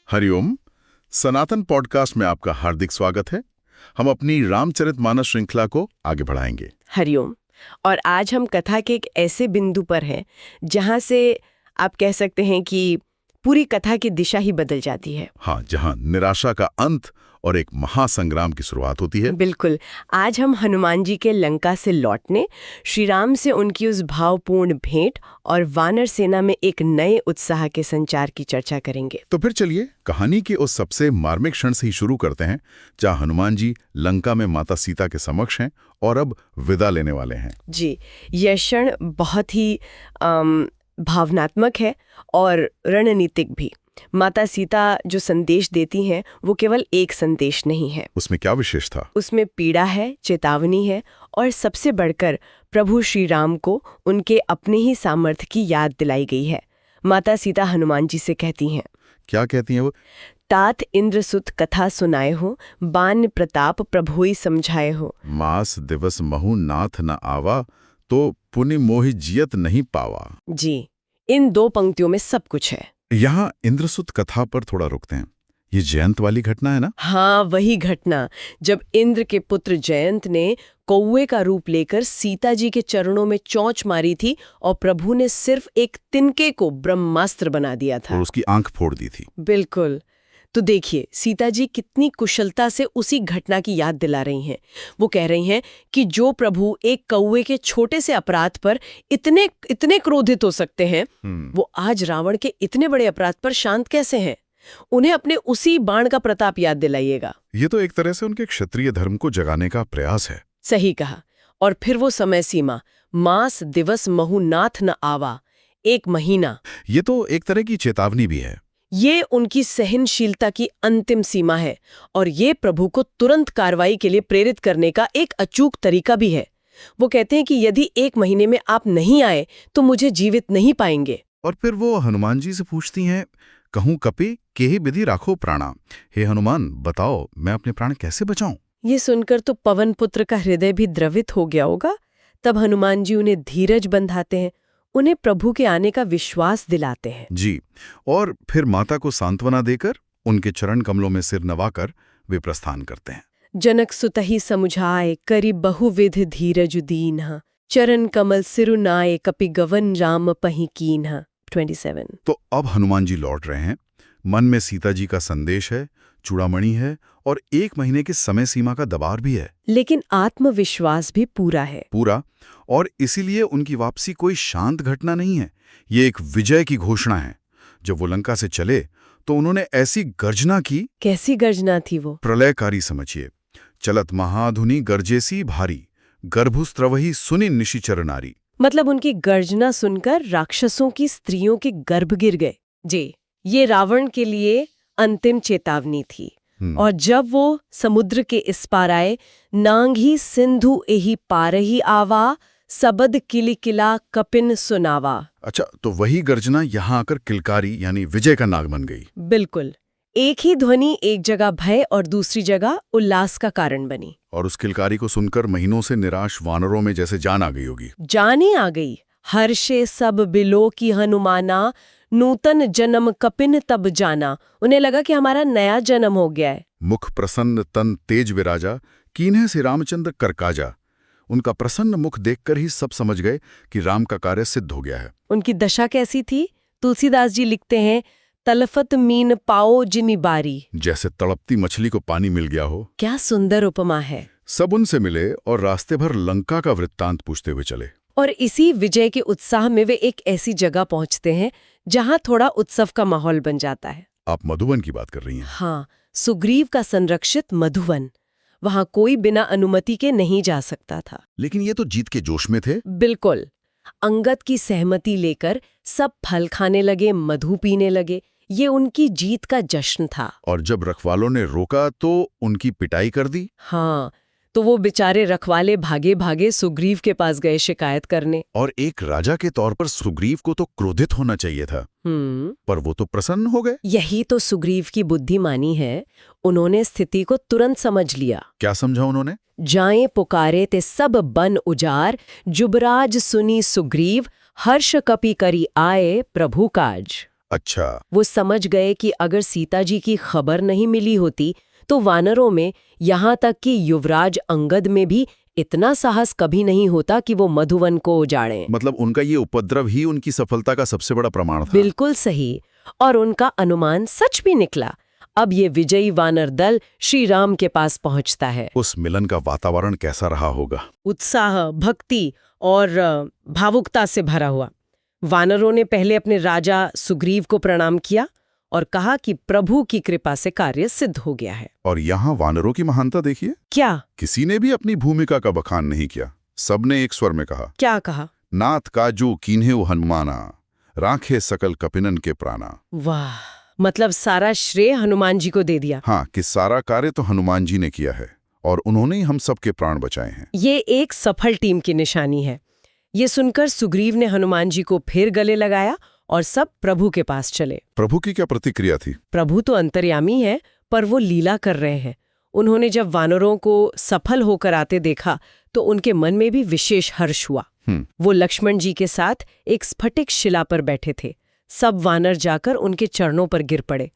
हरिओम। सनातन podcast में आपका हार्दिक स्वागत है। हम अपनी रामचरितमानस श्रृंखला को आगे बढ़ाएंगे। हरिओम। और आज हम कथा के एक ऐसे बिंदु पर हैं जहां से आप कह सकते हैं कि पूरी कथा की दिशा ही बदल जाती है। हाँ, जहाँ निराशा का अंत और एक महासंग्राम की शुरुआत होती है। बिल्कुल। आज हम हनुमान जी के लंका से लौटने, श्री राम से उनकी उस भावपूर्ण भेंट और वानर सेना में एक नए उत्साह के संचार की चर्चा करेंगे। तो फिर चलिए कहानी के उस सबसे मार्मिक क्षण से ही शुरू करते हैं जहाँ हनुमान जी लंका में माता सीता के समक्ष हैं और अब विदा लेने वाले हैं। जी, यह क्षण बहुत ही भावनात्मक है और रणनीतिक भी। माता सीता जो संदेश देती हैं वो केवल एक संदेश नहीं है। उसमें क्या विशेष था? उसमें पीड़ा है, चेतावनी है और सबसे बढ़कर प्रभु श्री राम को उनके अपने ही सामर्थ्य की याद दिलाई गई है। माता सीता हनुमान जी से कहती हैं। क्या कहती हैं वो? तात इंद्रसुत कथा सुनाए हो, बान प्रताप प्रभुई समझाए हो। मास दिवस महु नाथ न आवा, तो पुनि मोहि जियत नहीं पावा। जी, इन दो पंक्तियों में सब कुछ है। यहाँ इंद्रसुत कथा पर थोड़ा रुकते हैं। ये जयंत वाली घटना है ना? हाँ, वही घटना जब इंद्र के पुत्र जयंत ने कौवे का रूप लेकर सीता जी के चरणों में चोंच मारी थी और प्रभु ने सिर्फ एक तिनके को ब्रह्मास्त्र बना दिया था और उसकी आंख फोड़ दी थी। बिल्कुल। तो देखिए सीता जी कितनी कुशलता से उसी घटना की याद दिला रही हैं। वो कह रही हैं कि जो प्रभु एक कौवे के छोटे से अपराध पर इतने क्रोधित हो सकते हैं, वो आज रावण के इतने बड़े अपराध पर शांत कैसे हैं? उन्हें अपने उसी बाण का प्रताप याद दिलाइएगा। ये तो एक तरह से उनके क्षत्रिय धर्म को जगाने का प्रयास है। सही कहा। और फिर वो समय सीमा, मास दिवस महु नाथ न आवा, 1 महीना। ये तो एक तरह की चेतावनी भी है। ये उनकी सहनशीलता की अंतिम सीमा है और ये प्रभु को तुरंत कार्रवाई के लिए प्रेरित करने का एक अचूक तरीका भी है। वो कहते हैं कि यदि 1 महीने में आप नहीं आए तो मुझे जीवित नहीं पाएंगे। और फिर वो हनुमान जी से पूछती हैं, कहूं कपि केहि विधि राखो प्राणा। हे हनुमान, बताओ मैं अपने प्राण कैसे बचाऊं? ये सुनकर तो पवन पुत्र का हृदय भी द्रवित हो गया होगा। तब हनुमान जी उन्हें धीरज बंधाते हैं, उन्हें प्रभु के आने का विश्वास दिलाते हैं। जी, और फिर माता को सांत्वना देकर उनके चरण कमलों में सिर नवाकर वे प्रस्थान करते हैं। जनक सुतहि समुझाए, करि बहुविध धीरज दीन्हा, चरण कमल सिरुनाए, कपि गवन राम पहि कीन्हा। 27। तो अब हनुमान जी लौट रहे हैं। मन में सीता जी का संदेश है, चूड़ामणि है और 1 महीने की समय सीमा का दबाव भी है, लेकिन आत्मविश्वास भी पूरा है। पूरा। और इसीलिए उनकी वापसी कोई शांत घटना नहीं है, ये एक विजय की घोषणा है। जब वो लंका से चले तो उन्होंने ऐसी गर्जना की। कैसी गर्जना थी वो? प्रलयकारी समझिए। चलत महाधुनि गर्जेसी भारी, गर्भुस्त्रवही सुनि निशिचर नारी। मतलब उनकी गर्जना सुनकर राक्षसों की स्त्रियों के गर्भ गिर गए। जी, ये रावण के लिए अंतिम चेतावनी थी। और जब वो समुद्र के इस पार आए, नांगी सिंधु एही पारही आवा, सबद किली किला कपिन सुनावा। अच्छा, तो वही गर्जना यहाँ आकर किलकारी यानी विजय का नाग बन गई। बिल्कुल। एक ही ध्वनि एक जगह भय और दूसरी जगह उल्लास का कारण बनी। और उस किलकारी को सुनकर महीनों से निराश वानरों में जैसे जान आ गई होगी। जान ही आ गई। हर्षे सब बिलो की हनुमाना, नूतन जन्म कपिन तब जाना। उन्हें लगा कि हमारा नया जन्म हो गया है। मुख प्रसन्न तन तेज विराजा, कीन्हे से रामचंद्र करकाजा। उनका प्रसन्न मुख देखकर ही सब समझ गए कि राम का कार्य सिद्ध हो गया है। उनकी दशा कैसी थी? तुलसीदास जी लिखते हैं, तलफत मीन पाओ जिमी बारी। जैसे तड़पती मछली को पानी मिल गया हो। क्या सुंदर उपमा है। सब उनसे मिले और रास्ते भर लंका का वृत्तांत पूछते हुए चले। और इसी विजय के उत्साह में वे एक ऐसी जगह पहुंचते हैं जहां थोड़ा उत्सव का माहौल बन जाता है। आप मधुवन की बात कर रही हैं? हाँ, सुग्रीव का संरक्षित मधुवन। वहां कोई बिना अनुमति के नहीं जा सकता था। लेकिन ये तो जीत के जोश में थे। बिल्कुल। अंगद की सहमति लेकर सब फल खाने लगे, मधु पीने लगे। ये उनकी जीत का जश्न था। और जब रखवालों ने रोका तो उनकी पिटाई कर दी। हाँ, तो वो बेचारे रखवाले भागे भागे सुग्रीव के पास गए शिकायत करने। और एक राजा के तौर पर सुग्रीव को तो क्रोधित होना चाहिए था, पर वो तो प्रसन्न हो गए। यही तो सुग्रीव की बुद्धिमानी है। उन्होंने स्थिति को तुरंत समझ लिया। क्या समझा उन्होंने? जाएं पुकारे ते सब बन उजार, जुबराज सुनी सुग्रीव, हर्ष कपि करी आए प्रभु काज। अच्छा, वो समझ गए कि अगर सीता जी की खबर नहीं मिली होती तो वानरों में, यहाँ तक कि युवराज अंगद में भी इतना साहस कभी नहीं होता कि वो मधुवन को उजाड़ें। मतलब उनका ये उपद्रव ही उनकी सफलता का सबसे बड़ा प्रमाण था। बिल्कुल सही। और उनका अनुमान सच भी निकला। अब ये विजयी वानर दल श्री राम के पास पहुंचता है। उस मिलन का वातावरण कैसा रहा होगा? उत्साह, भक्ति और भावुकता से भरा हुआ। वानरों ने पहले अपने राजा सुग्रीव को प्रणाम किया और कहा कि प्रभु की कृपा से कार्य सिद्ध हो गया है। और यहाँ वानरों की महानता देखिए। क्या? किसी ने भी अपनी भूमिका का बखान नहीं किया। सबने एक स्वर में कहा, क्या कहा? नाथ काजू कीन्हे हनुमाना, राखे सकल कपिनन के प्राणा। वाह, मतलब सारा श्रेय हनुमान जी को दे दिया। हाँ, कि सारा कार्य तो हनुमान जी ने किया है और उन्होंने ही हम सबके प्राण बचाए हैं। ये एक सफल टीम की निशानी है। ये सुनकर सुग्रीव ने हनुमान जी को फिर गले लगाया और सब प्रभु के पास चले। प्रभु की क्या प्रतिक्रिया थी? प्रभु तो अंतर्यामी है, पर वो लीला कर रहे हैं। उन्होंने जब वानरों को सफल होकर आते देखा तो उनके मन में भी विशेष हर्ष हुआ। वो लक्ष्मण जी के साथ एक स्फटिक शिला पर बैठे थे। सब वानर जाकर उनके चरणों पर गिर पड़े।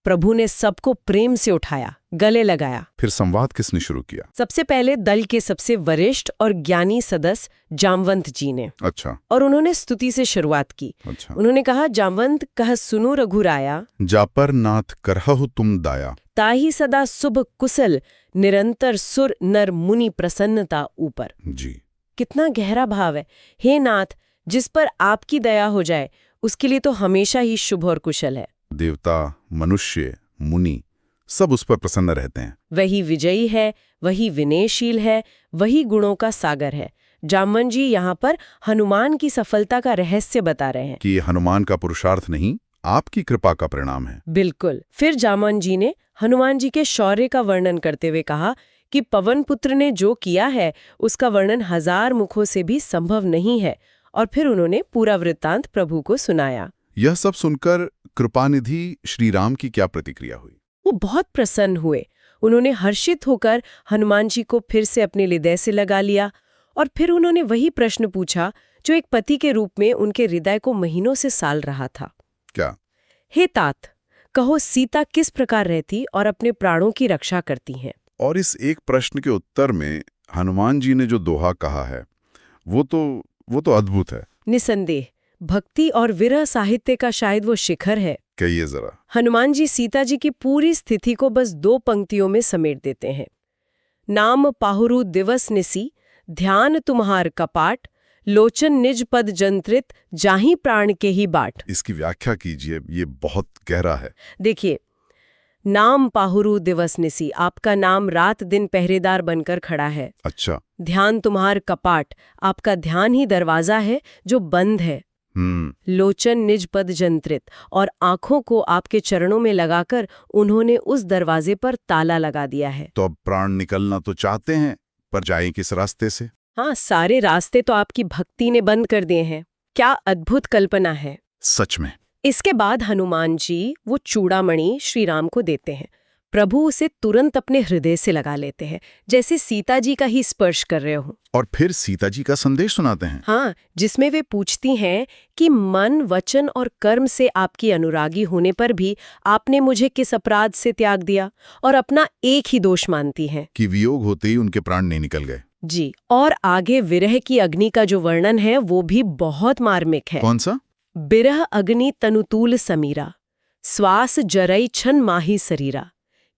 प्रभु ने सबको प्रेम से उठाया, गले लगाया। फिर संवाद किसने शुरू किया? सबसे पहले दल के सबसे वरिष्ठ और ज्ञानी सदस्य जामवंत जी ने। अच्छा। और उन्होंने स्तुति से शुरुआत की। अच्छा। उन्होंने कहा, जामवंत कह सुनो रघुराया, जापर नाथ करहु तुम दाया, ताही सदा शुभ कुशल, निरंतर सुर नर मुनि प्रसन्नता ऊपर। जी, कितना गहरा भाव है। हे नाथ, जिस पर आपकी दया हो जाए उसके लिए तो हमेशा ही शुभ और कुशल है। देवता, मनुष्य, मुनि सब उस पर प्रसन्न रहते हैं। वही विजयी है, वही विनयशील है, वही गुणों का सागर है। जामवंत जी यहाँ पर हनुमान की सफलता का रहस्य बता रहे हैं कि ये हनुमान का पुरुषार्थ नहीं, आपकी कृपा का परिणाम है। बिल्कुल। फिर जामवंत जी ने हनुमान जी के शौर्य का वर्णन करते हुए कहा कि पवन पुत्र ने जो किया है उसका वर्णन 1000 मुखों से भी संभव नहीं है। और फिर उन्होंने पूरा वृत्तांत प्रभु को सुनाया। यह सब सुनकर कृपानिधि श्री राम की क्या प्रतिक्रिया हुई? वो बहुत प्रसन्न हुए। उन्होंने हर्षित होकर हनुमान जी को फिर से अपने हृदय से लगा लिया और फिर उन्होंने वही प्रश्न पूछा जो एक पति के रूप में उनके हृदय को महीनों से साल रहा था। क्या? हे तात, कहो सीता किस प्रकार रहती और अपने प्राणों की रक्षा करती हैं? और इस एक प्रश्न के उत्तर में हनुमान जी ने जो दोहा कहा है वो तो अद्भुत है। निसंदेह भक्ति और विरह साहित्य का शायद वो शिखर है। कहिए जरा। हनुमान जी सीता जी की पूरी स्थिति को बस 2 पंक्तियों में समेट देते हैं। नाम पाहुरु दिवस निसी, ध्यान तुम्हार कपाट, लोचन निज पद जंत्रित, जाहि प्राण के ही बाट। इसकी व्याख्या कीजिए, ये बहुत गहरा है। देखिए, नाम पाहुरु दिवस निसी, आपका नाम रात दिन पहरेदार बनकर खड़ा है। अच्छा। ध्यान तुम्हार कपाट, आपका ध्यान ही दरवाजा है जो बंद है। लोचन निज पद जंत्रित, और आंखों को आपके चरणों में लगाकर उन्होंने उस दरवाजे पर ताला लगा दिया है। तो अब प्राण निकलना तो चाहते हैं, पर जाएं किस रास्ते से? हाँ, सारे रास्ते तो आपकी भक्ति ने बंद कर दिए हैं। क्या अद्भुत कल्पना है सच में। इसके बाद हनुमान जी वो चूड़ामणि श्री राम को देते हैं। प्रभु उसे तुरंत अपने हृदय से लगा लेते हैं, जैसे सीता जी का ही स्पर्श कर रहे हो। और फिर सीता जी का संदेश सुनाते हैं। हाँ, जिसमें वे पूछती हैं कि मन, वचन और कर्म से आपकी अनुरागी होने पर भी आपने मुझे किस अपराध से त्याग दिया, और अपना एक ही दोष मानती हैं कि वियोग होते ही उनके प्राण नहीं निकल गए। जी। और आगे विरह की अग्नि का जो वर्णन है वो भी बहुत मार्मिक है। कौन सा? बिरह अग्नि तनुतूल समीरा, श्वास जरई छन माही शरीरा।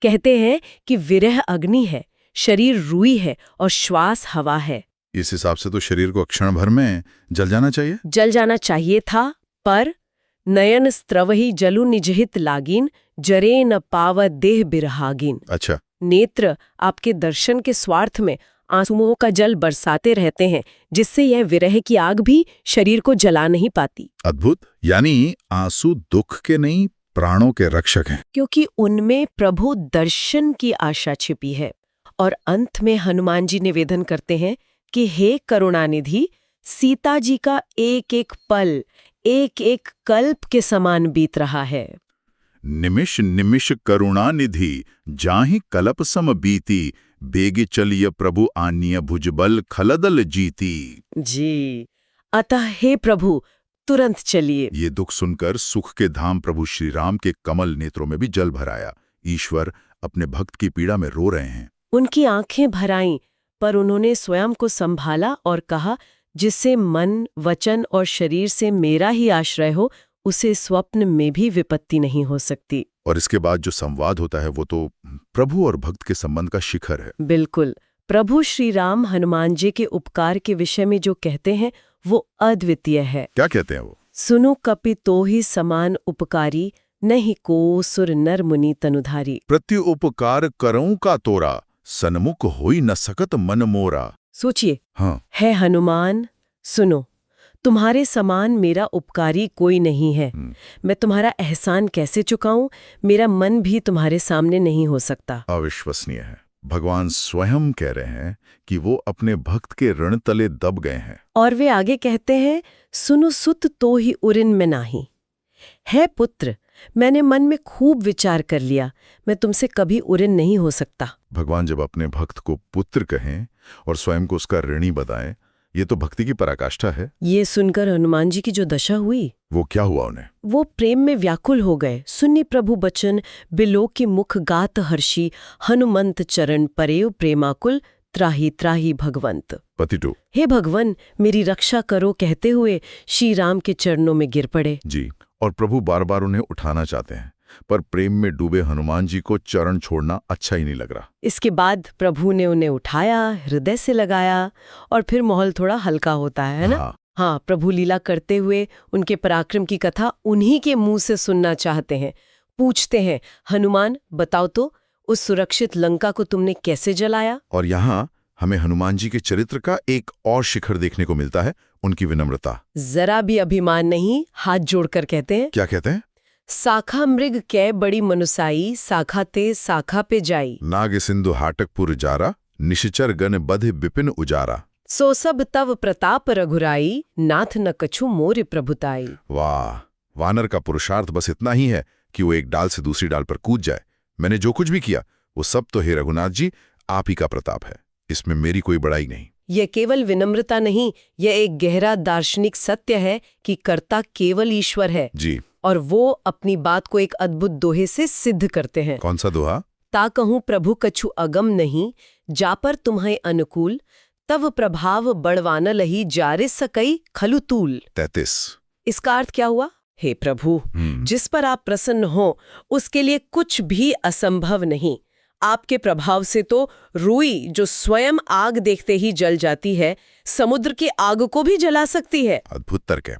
कहते हैं कि विरह अग्नि है, शरीर रुई है और श्वास हवा है। इस हिसाब से तो शरीर को क्षण भर में जल जाना चाहिए। जल जाना चाहिए था, पर नयन स्त्रवही जलु निजहित लागीन, जरे न पाव देह बिरहागीन। अच्छा। नेत्र आपके दर्शन के स्वार्थ में आंसुओं का जल बरसाते रहते हैं, जिससे यह विरह की आग भी शरीर को जला नहीं पाती। अद्भुत। यानी आंसू दुख के नहीं, प्राणों के रक्षक हैं। क्योंकि उनमें प्रभु दर्शन की आशा छिपी है। और अंत में हनुमान जी निवेदन करते हैं कि हे करुणानिधि, सीता जी का एक एक पल एक एक कल्प के समान बीत रहा है। निमिष निमिष करुणानिधि, जाहि कल्प सम बीती, बेगे चलिय प्रभु आन्य भुजबल खलदल जीती। जी। अतः हे प्रभु, तुरंत चलिए। ये दुख सुनकर सुख के धाम प्रभु श्री राम के कमल नेत्रों में भी जल भर आया। ईश्वर अपने भक्त की पीड़ा में रो रहे हैं। उनकी आंखें भर आईं, पर उन्होंने स्वयं को संभाला और कहा, जिससे मन, वचन और शरीर से मेरा ही आश्रय हो, उसे स्वप्न में भी विपत्ति नहीं हो सकती। और इसके बाद जो संवाद होता है वो तो प्रभु और भक्त के संबंध का शिखर है। बिल्कुल। प्रभु श्री राम हनुमान जी के उपकार के विषय में जो कहते हैं वो अद्वितीय है। क्या कहते हैं वो? सुनो कपि तो ही समान उपकारी, नहीं को सुर नर मुनि तनुधारी। प्रति उपकार करऊं का तोरा, सन्मुख होई न सकत मन मोरा। सोचिए, हाँ, है हनुमान, सुनो, तुम्हारे समान मेरा उपकारी कोई नहीं है। मैं तुम्हारा एहसान कैसे चुकाऊं? मेरा मन भी तुम्हारे सामने नहीं हो सकता। अविश्वसनीय है। भगवान स्वयं कह रहे हैं कि वो अपने भक्त के ऋण तले दब गए हैं। और वे आगे कहते हैं, सुनो सुत तो ही उरिन में नाही। है पुत्र, मैंने मन में खूब विचार कर लिया, मैं तुमसे कभी उरिन नहीं हो सकता। भगवान जब अपने भक्त को पुत्र कहें और स्वयं को उसका ऋणी बताएं, ये तो भक्ति की पराकाष्ठा है। ये सुनकर हनुमान जी की जो दशा हुई, वो क्या हुआ उन्हें? वो प्रेम में व्याकुल हो गए। सुन्नी प्रभु बचन, बिलो की मुख गात हर्षी, हनुमंत चरण परेव प्रेमाकुल, त्राही त्राही भगवंत। पतिटू, हे भगवन, मेरी रक्षा करो कहते हुए श्री राम के चरणों में गिर पड़े। जी, और प्रभु बार बार उन्हें उठाना चाहते हैं, पर प्रेम में डूबे हनुमान जी को चरण छोड़ना अच्छा ही नहीं लग रहा। इसके बाद प्रभु ने उन्हें उठाया, हृदय से लगाया, और फिर माहौल थोड़ा हल्का होता है ना? हाँ, प्रभु लीला करते हुए उनके पराक्रम की कथा उन्हीं के मुंह से सुनना चाहते हैं। पूछते हैं, हनुमान बताओ तो, उस सुरक्षित लंका को तुमने कैसे जलाया? और यहाँ हमें हनुमान जी के चरित्र का एक और शिखर देखने को मिलता है, उनकी विनम्रता। जरा भी अभिमान नहीं, हाथ जोड़कर कहते हैं। क्या कहते हैं? साखा मृग कै बड़ी मनुसाई, साखा ते साखा पे जाई। नाग सिंधु हाटकपुर जारा, निशिचर गण बध बिपिन उजारा। सो सब तव प्रताप रघुराई, नाथ न कछु मोर प्रभुताई। वाह, वानर का पुरुषार्थ बस इतना ही है कि वो एक डाल से दूसरी डाल पर कूद जाए। मैंने जो कुछ भी किया वो सब तो हे रघुनाथ जी आप ही का प्रताप है, इसमें मेरी कोई बड़ाई नहीं। यह केवल विनम्रता नहीं, यह एक गहरा दार्शनिक सत्य है कि कर्ता केवल ईश्वर है जी, और वो अपनी बात को एक अद्भुत दोहे से सिद्ध करते हैं। कौन सा दोहा? ता कहूँ प्रभु कछु अगम नहीं, जा पर तुम्हें अनुकूल, तव प्रभाव बड़वान लही जारे सकई खलु तूल। 33। इसका अर्थ क्या हुआ? हे प्रभु, जिस पर आप प्रसन्न हो उसके लिए कुछ भी असंभव नहीं। आपके प्रभाव से तो रुई जो स्वयं आग देखते ही जल जाती है, समुद्र की आग को भी जला सकती है। अद्भुत तर्क है।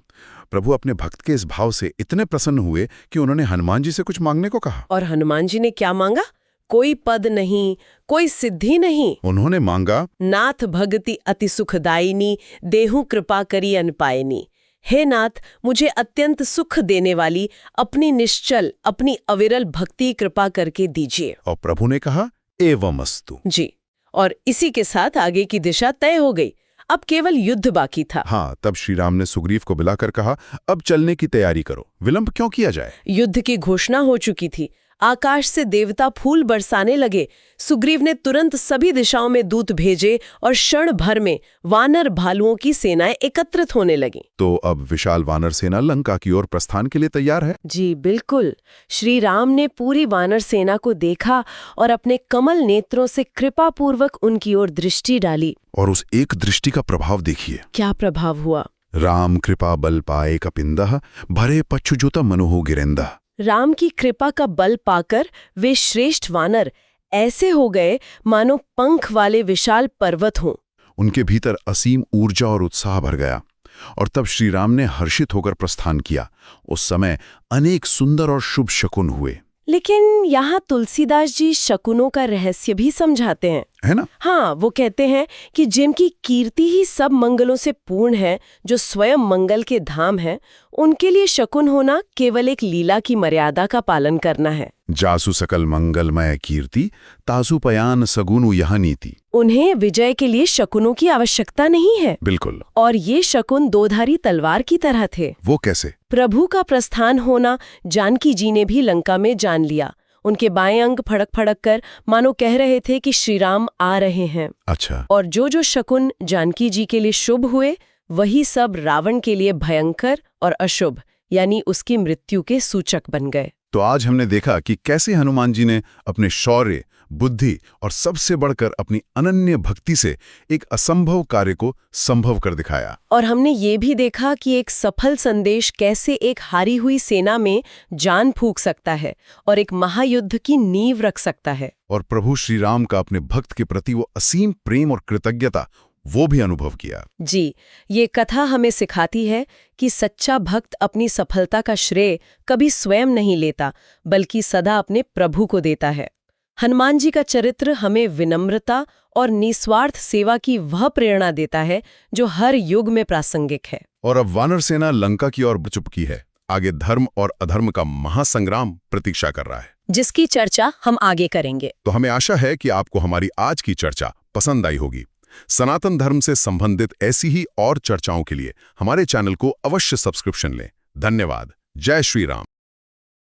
प्रभु अपने भक्त के इस भाव से इतने प्रसन्न हुए कि उन्होंने हनुमान जी से कुछ मांगने को कहा। और हनुमान जी ने क्या मांगा? कोई पद नहीं, कोई सिद्धि नहीं। उन्होंने मांगा, नाथ भगति अति सुखदायिनी, देहु कृपा करी अनपायनी। हे नाथ, मुझे अत्यंत सुख देने वाली अपनी निश्चल, अपनी अविरल भक्ति कृपा करके दीजिए। और प्रभु ने कहा, एवमस्तु। जी, और इसी के साथ आगे की दिशा तय हो गई। अब केवल युद्ध बाकी था। हाँ, तब श्री राम ने सुग्रीव को बुलाकर कहा, अब चलने की तैयारी करो, विलंब क्यों किया जाए? युद्ध की घोषणा हो चुकी थी। आकाश से देवता फूल बरसाने लगे। सुग्रीव ने तुरंत सभी दिशाओं में दूत भेजे और क्षण भर में वानर भालुओं की सेनाएं एकत्रित होने लगीं। तो अब विशाल वानर सेना लंका की ओर प्रस्थान के लिए तैयार है। जी बिल्कुल। श्री राम ने पूरी वानर सेना को देखा और अपने कमल नेत्रों से कृपापूर्वक उनकी ओर दृष्टि डाली। और उस एक दृष्टि का प्रभाव देखिए। क्या प्रभाव हुआ? राम कृपा बल पाए कपिंदः, भरे पच्छुजुत मनुहो गिरेंदः। राम की कृपा का बल पाकर वे श्रेष्ठ वानर ऐसे हो गए मानो पंख वाले विशाल पर्वत हों। उनके भीतर असीम ऊर्जा और उत्साह भर गया। और तब श्री राम ने हर्षित होकर प्रस्थान किया। उस समय अनेक सुंदर और शुभ शकुन हुए। लेकिन यहाँ तुलसीदास जी शकुनों का रहस्य भी समझाते हैं, है ना? हाँ, वो कहते हैं कि जिनकी कीर्ति ही सब मंगलों से पूर्ण है, जो स्वयं मंगल के धाम है, उनके लिए शकुन होना केवल एक लीला की मर्यादा का पालन करना है। जासु सकल मंगलमय कीर्ति, तासु पयान सगुनु यह नीति। उन्हें विजय के लिए शकुनों की आवश्यकता नहीं है। बिल्कुल। और ये शकुन दोधारी तलवार की तरह थे। वो कैसे? प्रभु का प्रस्थान होना जानकी जी ने भी लंका में जान लिया। उनके बाएं अंग फड़क फड़क कर मानो कह रहे थे कि श्री राम आ रहे हैं। अच्छा। और जो जो शकुन जानकी जी के लिए शुभ हुए, वही सब रावण के लिए भयंकर और अशुभ यानी उसकी मृत्यु के सूचक बन गए। तो आज हमने देखा कि कैसे हनुमान जी ने अपने शौर्य, बुद्धि और सबसे बढ़कर अपनी अनन्य भक्ति से एक असंभव कार्य को संभव कर दिखाया। और हमने ये भी देखा कि एक सफल संदेश कैसे एक हारी हुई सेना में जान फूंक सकता है और एक महायुद्ध की नींव रख सकता है। और प्रभु श्री राम का अपने भक्त के प्रति वो असीम प्रेम और कृतज्ञता वो भी अनुभव किया। जी, ये कथा हमें सिखाती है कि सच्चा भक्त अपनी सफलता का श्रेय कभी स्वयं नहीं लेता, बल्कि सदा अपने प्रभु को देता है। हनुमान जी का चरित्र हमें विनम्रता और निस्वार्थ सेवा की वह प्रेरणा देता है जो हर युग में प्रासंगिक है। और अब वानर सेना लंका की ओर चुपकी है। आगे धर्म और अधर्म का महासंग्राम प्रतीक्षा कर रहा है, जिसकी चर्चा हम आगे करेंगे। तो हमें आशा है कि आपको हमारी आज की चर्चा पसंद आई होगी। सनातन धर्म से संबंधित ऐसी ही और चर्चाओं के लिए हमारे चैनल को अवश्य सब्सक्रिप्शन लें। धन्यवाद। जय श्री राम।